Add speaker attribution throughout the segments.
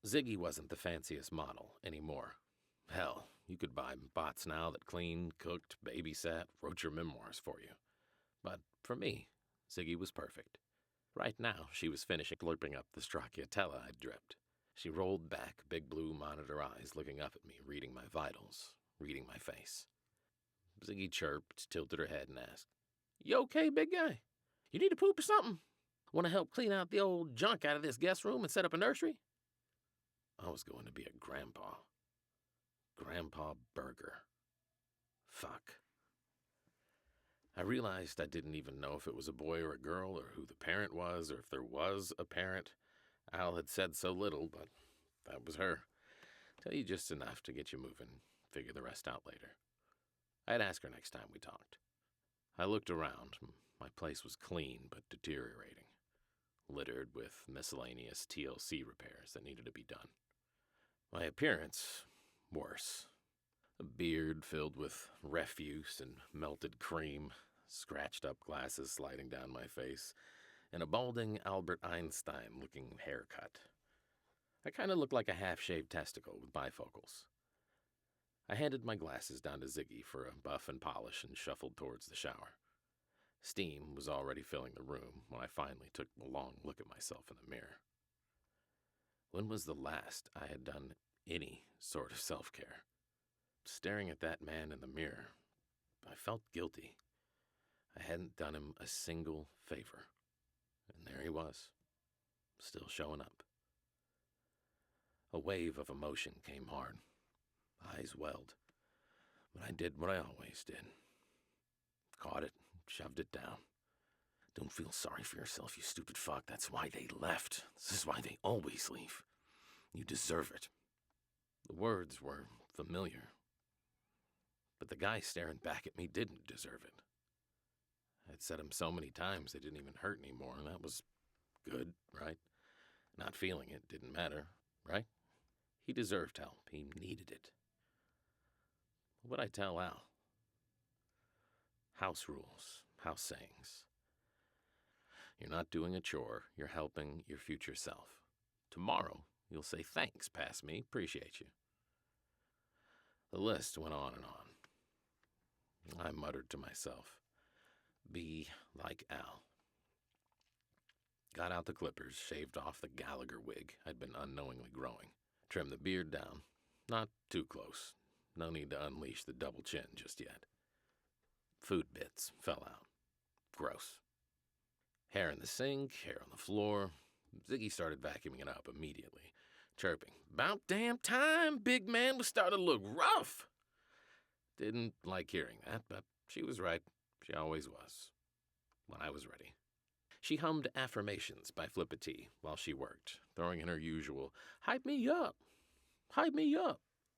Speaker 1: Ziggy wasn't the fanciest model anymore. Hell, you could buy bots now that cleaned, cooked, babysat, wrote your memoirs for you. But for me, Ziggy was perfect. Right now, she was finishing slurping up the stracciatella I'd dripped. She rolled back, big blue monitor eyes looking up at me, reading my vitals, reading my face. Ziggy chirped, tilted her head, and asked, "You okay, big guy? You need to poop or something? Want to help clean out the old junk out of this guest room and set up a nursery?" I was going to be a grandpa. Grandpa Burger. Fuck. I realized I didn't even know if it was a boy or a girl, or who the parent was, or if there was a parent. Al had said so little, but that was her. Tell you just enough to get you moving. Figure the rest out later. I'd ask her next time we talked. I looked around. My place was clean but deteriorating, littered with miscellaneous TLC repairs that needed to be done. My appearance, worse. A beard filled with refuse and melted cream, scratched-up glasses sliding down my face, and a balding Albert Einstein-looking haircut. I kind of looked like a half-shaved testicle with bifocals. I handed my glasses down to Ziggy for a buff and polish and shuffled towards the shower. Steam was already filling the room when I finally took a long look at myself in the mirror. When was the last I had done any sort of self-care? Staring at that man in the mirror, I felt guilty. I hadn't done him a single favor. And there he was, still showing up. A wave of emotion came hard. Eyes welled. But I did what I always did. Caught it, shoved it down. Don't feel sorry for yourself, you stupid fuck. That's why they left. This is why they always leave. You deserve it. The words were familiar. But the guy staring back at me didn't deserve it. I'd said him so many times they didn't even hurt anymore, and that was good, right? Not feeling it didn't matter, right? He deserved help. He needed it. What would I tell Al? House rules, house sayings. You're not doing a chore. You're helping your future self. Tomorrow, you'll say thanks past me. Appreciate you. The list went on and on. I muttered to myself, be like Al. Got out the clippers, shaved off the Gallagher wig I'd been unknowingly growing. Trimmed the beard down. Not too close. No need to unleash the double chin just yet. Food bits fell out. Gross. Hair in the sink, hair on the floor. Ziggy started vacuuming it up immediately, chirping, "'Bout damn time, big man was starting to look rough." Didn't like hearing that, but she was right. She always was. When I was ready. She hummed Affirmations by Flippa T while she worked, throwing in her usual, hype me up,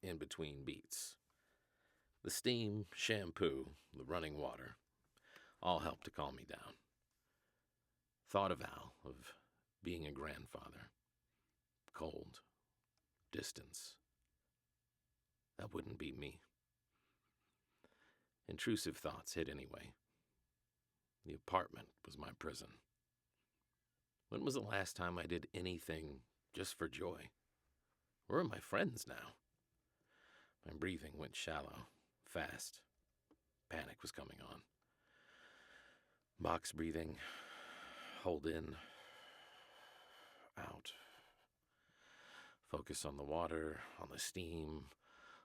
Speaker 1: in between beats. The steam, shampoo, the running water, all helped to calm me down. Thought of Al, of being a grandfather. Cold. Distance. That wouldn't be me. Intrusive thoughts hit anyway. The apartment was my prison. When was the last time I did anything just for joy? Where are my friends now? My breathing went shallow, fast. Panic was coming on. Box breathing. Hold in. Out. Focus on the water, on the steam,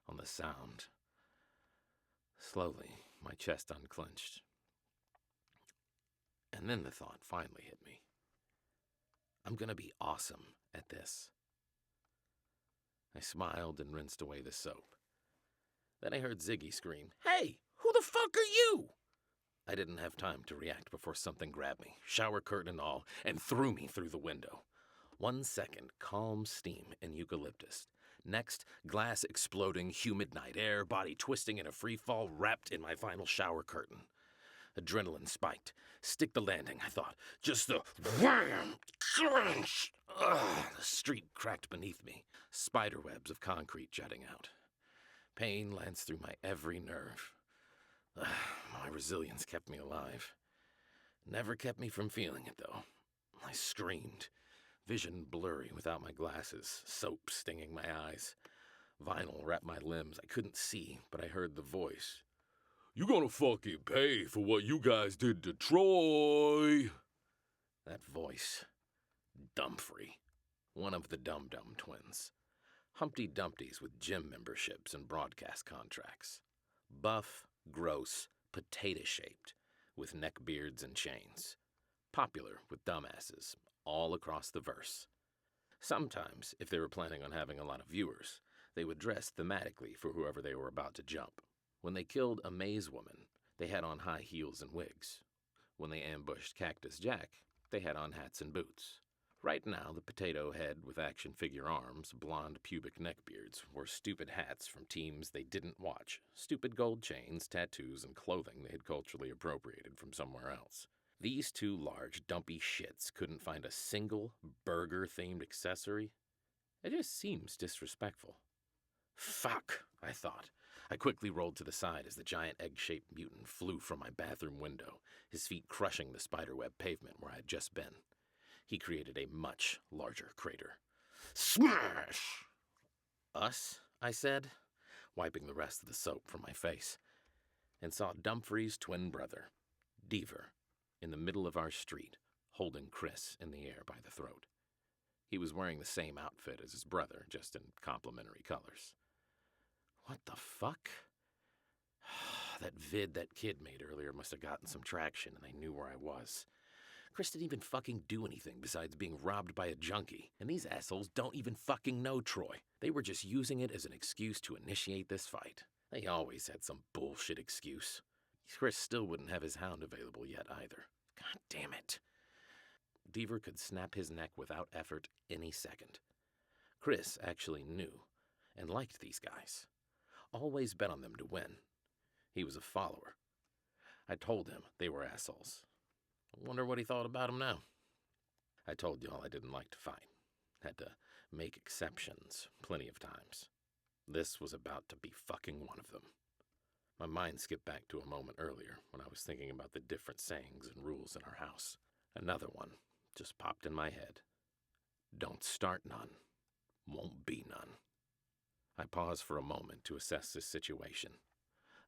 Speaker 1: on the sound. Slowly, my chest unclenched. And then the thought finally hit me. I'm going to be awesome at this. I smiled and rinsed away the soap. Then I heard Ziggy scream, "Hey, who the fuck are you?" I didn't have time to react before something grabbed me, shower curtain and all, and threw me through the window. 1 second, calm steam and eucalyptus. Next, glass exploding, humid night air, body twisting in a free fall, wrapped in my final shower curtain. Adrenaline spiked. Stick the landing, I thought. Just the wham! Crunch! Ugh, the street cracked beneath me. Spiderwebs of concrete jutting out. Pain lanced through my every nerve. My resilience kept me alive. Never kept me from feeling it, though. I screamed. Vision blurry without my glasses, soap stinging my eyes. Vinyl wrapped my limbs. I couldn't see, but I heard the voice. "You gonna fucking pay for what you guys did to Troy." That voice. Dumfrey. One of the Dum-Dum twins. Humpty Dumptys with gym memberships and broadcast contracts. Buff, gross, potato-shaped, with neckbeards and chains. Popular with dumbasses, all across the verse. Sometimes, if they were planning on having a lot of viewers, they would dress thematically for whoever they were about to jump. When they killed a maze woman, they had on high heels and wigs. When they ambushed Cactus Jack, they had on hats and boots. Right now, the potato head with action figure arms, blonde pubic neckbeards, wore stupid hats from teams they didn't watch, stupid gold chains, tattoos, and clothing they had culturally appropriated from somewhere else. These two large, dumpy shits couldn't find a single burger-themed accessory. It just seems disrespectful. Fuck, I thought. I quickly rolled to the side as the giant egg-shaped mutant flew from my bathroom window, his feet crushing the spiderweb pavement where I had just been. He created a much larger crater. Smash! Us, I said, wiping the rest of the soap from my face, and saw Dumfrey's twin brother, Deaver, in the middle of our street, holding Chris in the air by the throat. He was wearing the same outfit as his brother, just in complementary colors. What the fuck? That vid that kid made earlier must have gotten some traction and they knew where I was. Chris didn't even fucking do anything besides being robbed by a junkie, and these assholes don't even fucking know Troy. They were just using it as an excuse to initiate this fight. They always had some bullshit excuse. Chris still wouldn't have his hound available yet either. God damn it. Deaver could snap his neck without effort any second. Chris actually knew and liked these guys. Always bet on them to win. He was a follower. I told him they were assholes. I wonder what he thought about them now. I told y'all I didn't like to fight. Had to make exceptions plenty of times. This was about to be fucking one of them. My mind skipped back to a moment earlier when I was thinking about the different sayings and rules in our house. Another one just popped in my head. Don't start none. Won't be none. I paused for a moment to assess this situation.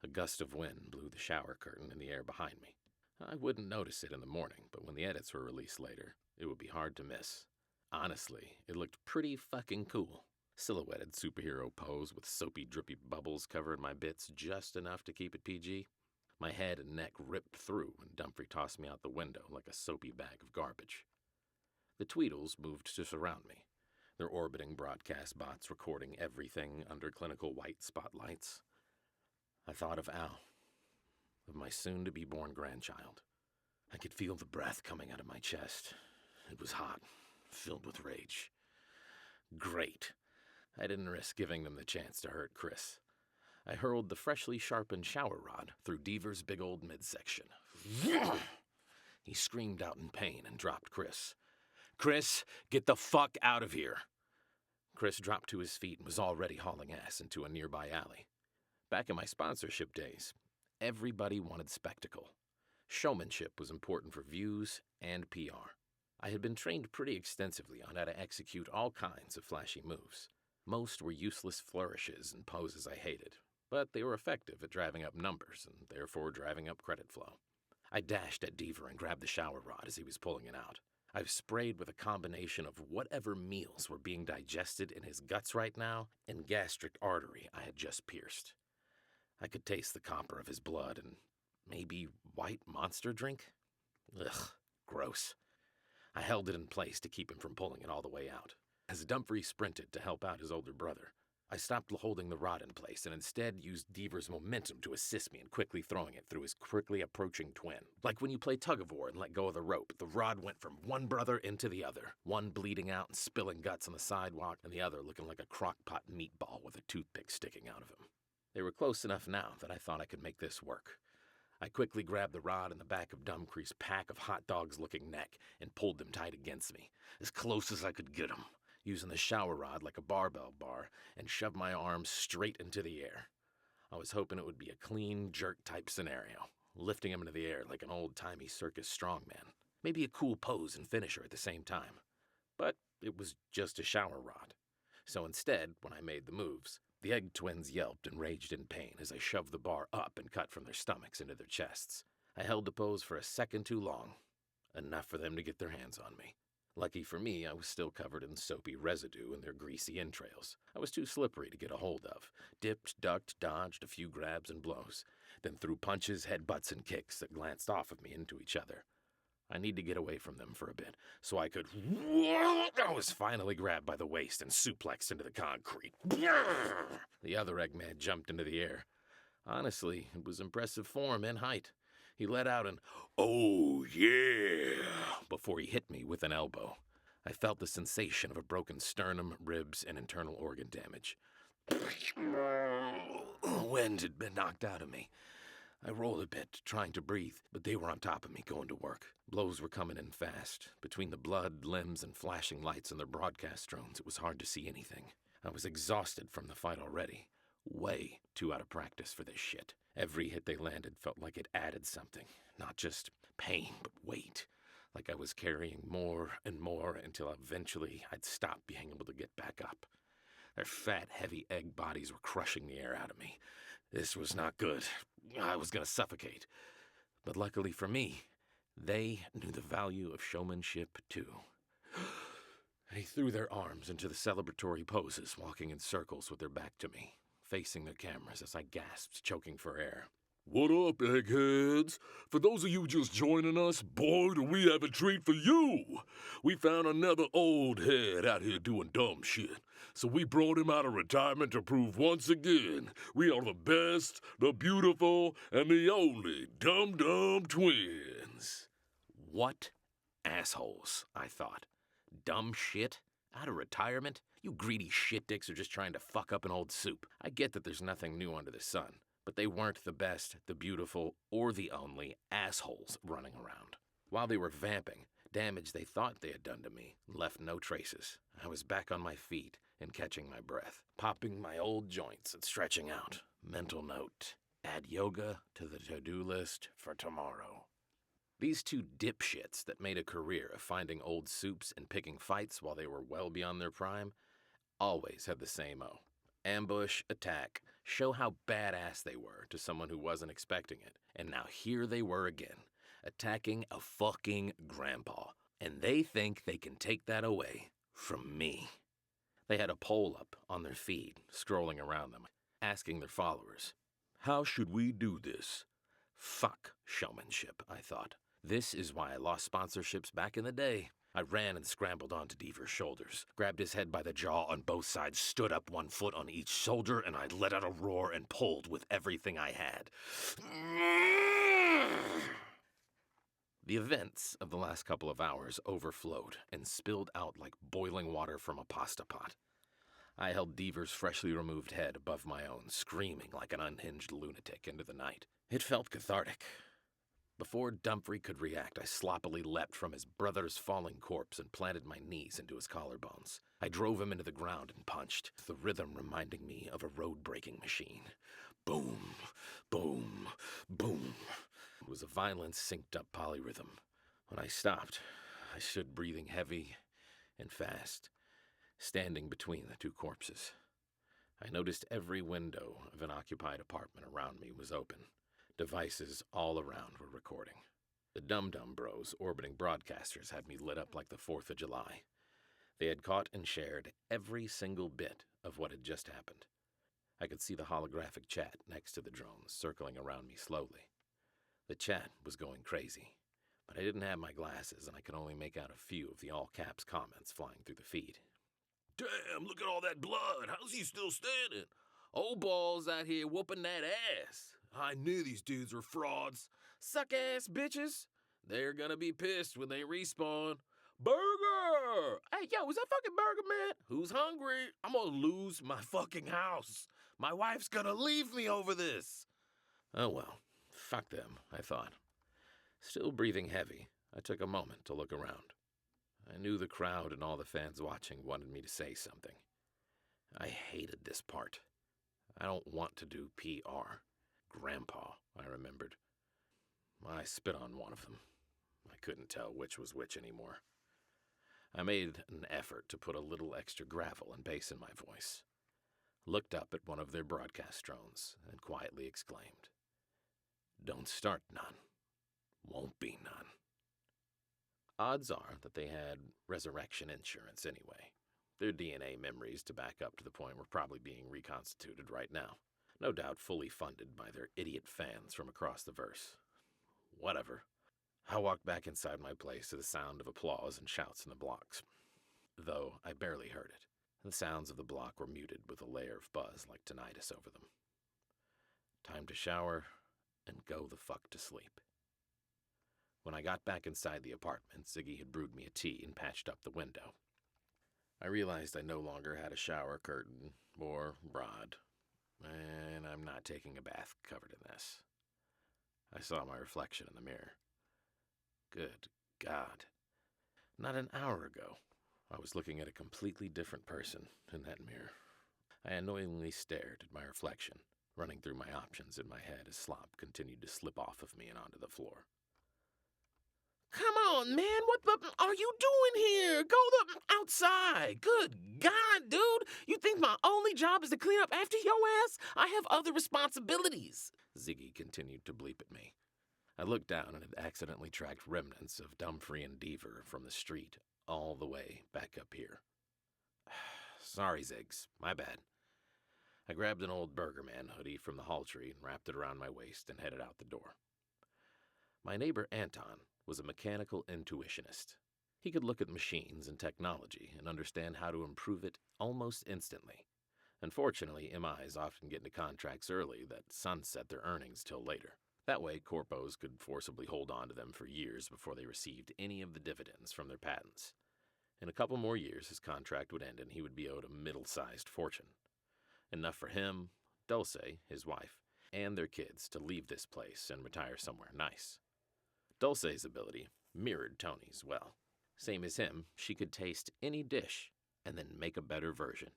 Speaker 1: A gust of wind blew the shower curtain in the air behind me. I wouldn't notice it in the morning, but when the edits were released later, it would be hard to miss. Honestly, it looked pretty fucking cool. Silhouetted superhero pose with soapy drippy bubbles covering my bits just enough to keep it PG. My head and neck ripped through when Dumfrey tossed me out the window like a soapy bag of garbage. The Tweedles moved to surround me, their orbiting broadcast bots recording everything under clinical white spotlights. I thought of Al, of my soon-to-be-born grandchild. I could feel the breath coming out of my chest. It was hot, filled with rage. Great. I didn't risk giving them the chance to hurt Chris. I hurled the freshly sharpened shower rod through Deaver's big old midsection. He screamed out in pain and dropped Chris. Chris, get the fuck out of here! Chris dropped to his feet and was already hauling ass into a nearby alley. Back in my sponsorship days, everybody wanted spectacle. Showmanship was important for views and PR. I had been trained pretty extensively on how to execute all kinds of flashy moves. Most were useless flourishes and poses I hated, but they were effective at driving up numbers and therefore driving up credit flow. I dashed at Deaver and grabbed the shower rod as he was pulling it out. I was sprayed with a combination of whatever meals were being digested in his guts right now and gastric artery I had just pierced. I could taste the copper of his blood and maybe white monster drink? Ugh, gross. I held it in place to keep him from pulling it all the way out. As Dumfrey sprinted to help out his older brother, I stopped holding the rod in place and instead used Deaver's momentum to assist me in quickly throwing it through his quickly approaching twin. Like when you play tug-of-war and let go of the rope, the rod went from one brother into the other, one bleeding out and spilling guts on the sidewalk, and the other looking like a crock-pot meatball with a toothpick sticking out of him. They were close enough now that I thought I could make this work. I quickly grabbed the rod in the back of Dumfrey's pack of hot dogs-looking neck and pulled them tight against me, as close as I could get them, using the shower rod like a barbell bar, and shoved my arms straight into the air. I was hoping it would be a clean jerk-type scenario, lifting him into the air like an old-timey circus strongman. Maybe a cool pose and finisher at the same time. But it was just a shower rod. So instead, when I made the moves, the egg twins yelped and raged in pain as I shoved the bar up and cut from their stomachs into their chests. I held the pose for a second too long, enough for them to get their hands on me. Lucky for me, I was still covered in soapy residue in their greasy entrails. I was too slippery to get a hold of. Dipped, ducked, dodged a few grabs and blows, then threw punches, headbutts, and kicks that glanced off of me into each other. I need to get away from them for a bit, so I could... I was finally grabbed by the waist and suplexed into the concrete. The other Eggman jumped into the air. Honestly, it was impressive form and height. He let out an, "Oh, yeah," before he hit me with an elbow. I felt the sensation of a broken sternum, ribs, and internal organ damage. Wind had been knocked out of me. I rolled a bit, trying to breathe, but they were on top of me going to work. Blows were coming in fast. Between the blood, limbs, and flashing lights and their broadcast drones, it was hard to see anything. I was exhausted from the fight already. Way too out of practice for this shit. Every hit they landed felt like it added something. Not just pain, but weight. Like I was carrying more and more until eventually I'd stop being able to get back up. Their fat, heavy egg bodies were crushing the air out of me. This was not good. I was going to suffocate. But luckily for me, they knew the value of showmanship too. They threw their arms into the celebratory poses, walking in circles with their back to me, facing their cameras as I gasped, choking for air. "What up, eggheads? For those of you just joining us, boy, do we have a treat for you. We found another old head out here doing dumb shit. So we brought him out of retirement to prove once again we are the best, the beautiful, and the only Dum Dum Twins." What assholes, I thought. Dumb shit? Out of retirement? You greedy shit dicks are just trying to fuck up an old soup. I get that there's nothing new under the sun, but they weren't the best, the beautiful, or the only assholes running around. While they were vamping, damage they thought they had done to me left no traces. I was back on my feet and catching my breath, popping my old joints and stretching out. Mental note: add yoga to the to-do list for tomorrow. These two dipshits that made a career of finding old soups and picking fights while they were well beyond their prime always had the same O. Ambush, attack, show how badass they were to someone who wasn't expecting it. And now here they were again, attacking a fucking grandpa. And they think they can take that away from me. They had a poll up on their feed, scrolling around them, asking their followers, "How should we do this?" Fuck showmanship, I thought. This is why I lost sponsorships back in the day. I ran and scrambled onto Deaver's shoulders, grabbed his head by the jaw on both sides, stood up 1 foot on each shoulder, and I let out a roar and pulled with everything I had. The events of the last couple of hours overflowed and spilled out like boiling water from a pasta pot. I held Deaver's freshly removed head above my own, screaming like an unhinged lunatic into the night. It felt cathartic. Before Dumfrey could react, I sloppily leapt from his brother's falling corpse and planted my knees into his collarbones. I drove him into the ground and punched, the rhythm reminding me of a road-breaking machine. Boom, boom, boom. It was a violent, synced-up polyrhythm. When I stopped, I stood breathing heavy and fast, standing between the two corpses. I noticed every window of an occupied apartment around me was open. Devices all around were recording. The Dum Dum Bros orbiting broadcasters had me lit up like the 4th of July. They had caught and shared every single bit of what had just happened. I could see the holographic chat next to the drones circling around me slowly. The chat was going crazy, but I didn't have my glasses and I could only make out a few of the all-caps comments flying through the feed. "Damn, look at all that blood. How's he still standing? Old Ball's out here whooping that ass. I knew these dudes were frauds. Suck-ass bitches. They're gonna be pissed when they respawn. Burger! Hey, yo, is that fucking Burger, man? Who's hungry? I'm gonna lose my fucking house. My wife's gonna leave me over this." Oh well, fuck them, I thought. Still breathing heavy, I took a moment to look around. I knew the crowd and all the fans watching wanted me to say something. I hated this part. I don't want to do PR. Grandpa, I remembered. I spit on one of them. I couldn't tell which was which anymore. I made an effort to put a little extra gravel and bass in my voice, looked up at one of their broadcast drones, and quietly exclaimed, "Don't start none. Won't be none." Odds are that they had resurrection insurance anyway. Their DNA memories to back up to the point were probably being reconstituted right now. No doubt fully funded by their idiot fans from across the verse. Whatever. I walked back inside my place to the sound of applause and shouts in the blocks, though I barely heard it. The sounds of the block were muted with a layer of buzz like tinnitus over them. Time to shower and go the fuck to sleep. When I got back inside the apartment, Ziggy had brewed me a tea and patched up the window. I realized I no longer had a shower curtain or rod, and I'm not taking a bath covered in this. I saw my reflection in the mirror. Good God. Not an hour ago, I was looking at a completely different person in that mirror. I annoyingly stared at my reflection, running through my options in my head as slop continued to slip off of me and onto the floor. "Come on, man, what the are you doing here? Go outside. Good God, dude. You think my only job is to clean up after your ass? I have other responsibilities." Ziggy continued to bleep at me. I looked down and had accidentally tracked remnants of Dumfrey and Deaver from the street all the way back up here. Sorry, Ziggs. My bad. I grabbed an old Burgerman hoodie from the hall tree and wrapped it around my waist and headed out the door. My neighbor Anton was a mechanical intuitionist. He could look at machines and technology and understand how to improve it almost instantly. Unfortunately, MIs often get into contracts early that sunset their earnings till later. That way, corpos could forcibly hold on to them for years before they received any of the dividends from their patents. In a couple more years, his contract would end and he would be owed a middle-sized fortune. Enough for him, Dulce, his wife, and their kids to leave this place and retire somewhere nice. Dulce's ability mirrored Tony's well. Same as him, she could taste any dish and then make a better version.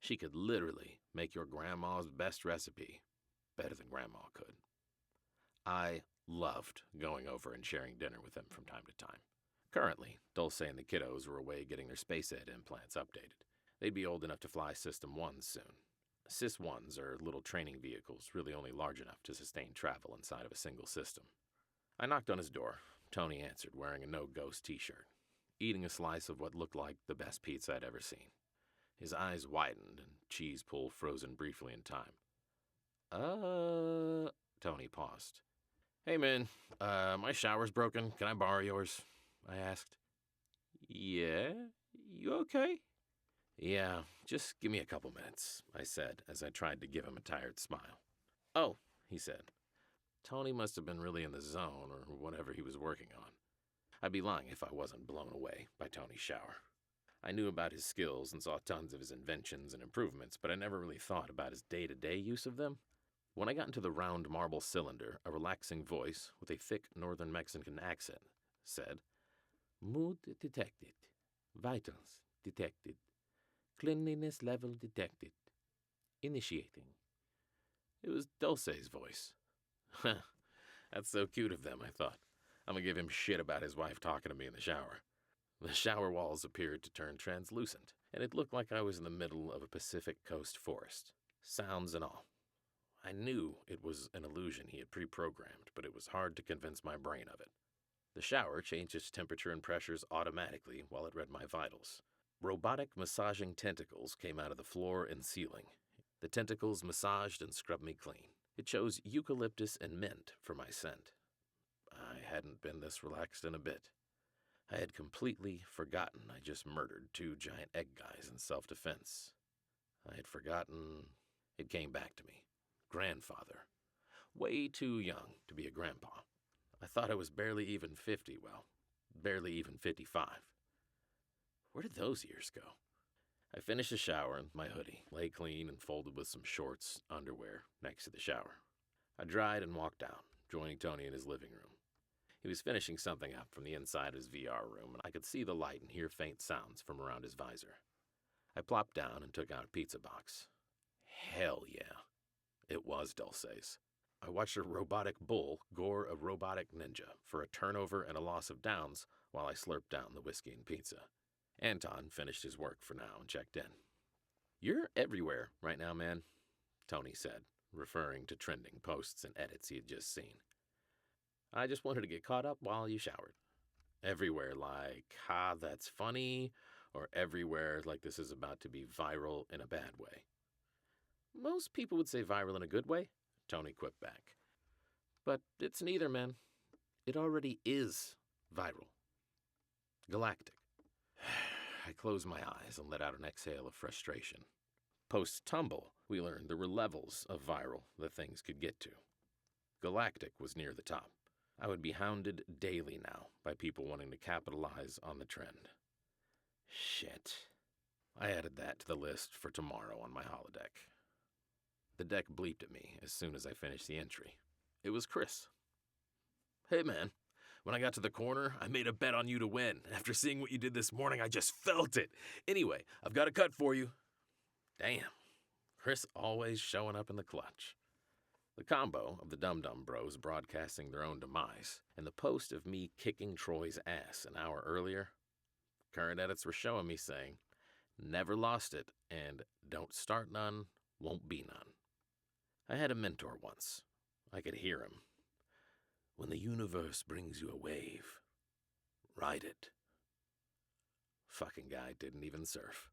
Speaker 1: She could literally make your grandma's best recipe better than grandma could. I loved going over and sharing dinner with them from time to time. Currently, Dulce and the kiddos were away getting their space ed implants updated. They'd be old enough to fly System 1s soon. Sys-1s are little training vehicles really only large enough to sustain travel inside of a single system. I knocked on his door. Tony answered, wearing a no-ghost t-shirt, eating a slice of what looked like the best pizza I'd ever seen. His eyes widened and cheese pool frozen briefly in time. Tony paused. "Hey, man, my shower's broken. Can I borrow yours?" I asked. "Yeah? You okay?" "Yeah, just give me a couple minutes," I said as I tried to give him a tired smile. "Oh," he said. Tony must have been really in the zone or whatever he was working on. I'd be lying if I wasn't blown away by Tony's shower. I knew about his skills and saw tons of his inventions and improvements, but I never really thought about his day-to-day use of them. When I got into the round marble cylinder, a relaxing voice with a thick northern Mexican accent said, "Mood detected. Vitals detected. Cleanliness level detected. Initiating." It was Dulce's voice. That's so cute of them, I thought. I'm gonna give him shit about his wife talking to me in the shower. The shower walls appeared to turn translucent, and it looked like I was in the middle of a Pacific Coast forest, sounds and all. I knew it was an illusion he had pre-programmed, but it was hard to convince my brain of it. The shower changed its temperature and pressures automatically while it read my vitals. Robotic massaging tentacles came out of the floor and ceiling. The tentacles massaged and scrubbed me clean. It chose eucalyptus and mint for my scent. I hadn't been this relaxed in a bit. I had completely forgotten I just murdered 2 giant egg guys in self-defense. I had forgotten. It came back to me. Grandfather. Way too young to be a grandpa. I thought I was barely even 50, well, barely even 55. Where did those years go? I finished the shower and my hoodie lay clean and folded with some shorts, underwear, next to the shower. I dried and walked down, joining Tony in his living room. He was finishing something up from the inside of his VR room, and I could see the light and hear faint sounds from around his visor. I plopped down and took out a pizza box. Hell yeah. It was Dulce's. I watched a robotic bull gore a robotic ninja for a turnover and a loss of downs while I slurped down the whiskey and pizza. Anton finished his work for now and checked in. "You're everywhere right now, man," Tony said, referring to trending posts and edits he had just seen. "I just wanted to get caught up while you showered." Everywhere like, "Ha, that's funny," or everywhere like this is about to be viral in a bad way? "Most people would say viral in a good way," Tony quipped back. "But it's neither, man. It already is viral. Galactic." I closed my eyes and let out an exhale of frustration. Post-tumble, we learned there were levels of viral that things could get to. Galactic was near the top. I would be hounded daily now by people wanting to capitalize on the trend. Shit. I added that to the list for tomorrow on my holodeck. The deck bleeped at me as soon as I finished the entry. It was Chris. "Hey man, when I got to the corner, I made a bet on you to win. After seeing what you did this morning, I just felt it. Anyway, I've got a cut for you." Damn, Chris always showing up in the clutch. The combo of the Dum Dum Bros broadcasting their own demise and the post of me kicking Troy's ass an hour earlier, current edits were showing me saying, "Never lost it," and "Don't start none, won't be none." I had a mentor once. I could hear him. "When the universe brings you a wave, ride it." Fucking guy didn't even surf.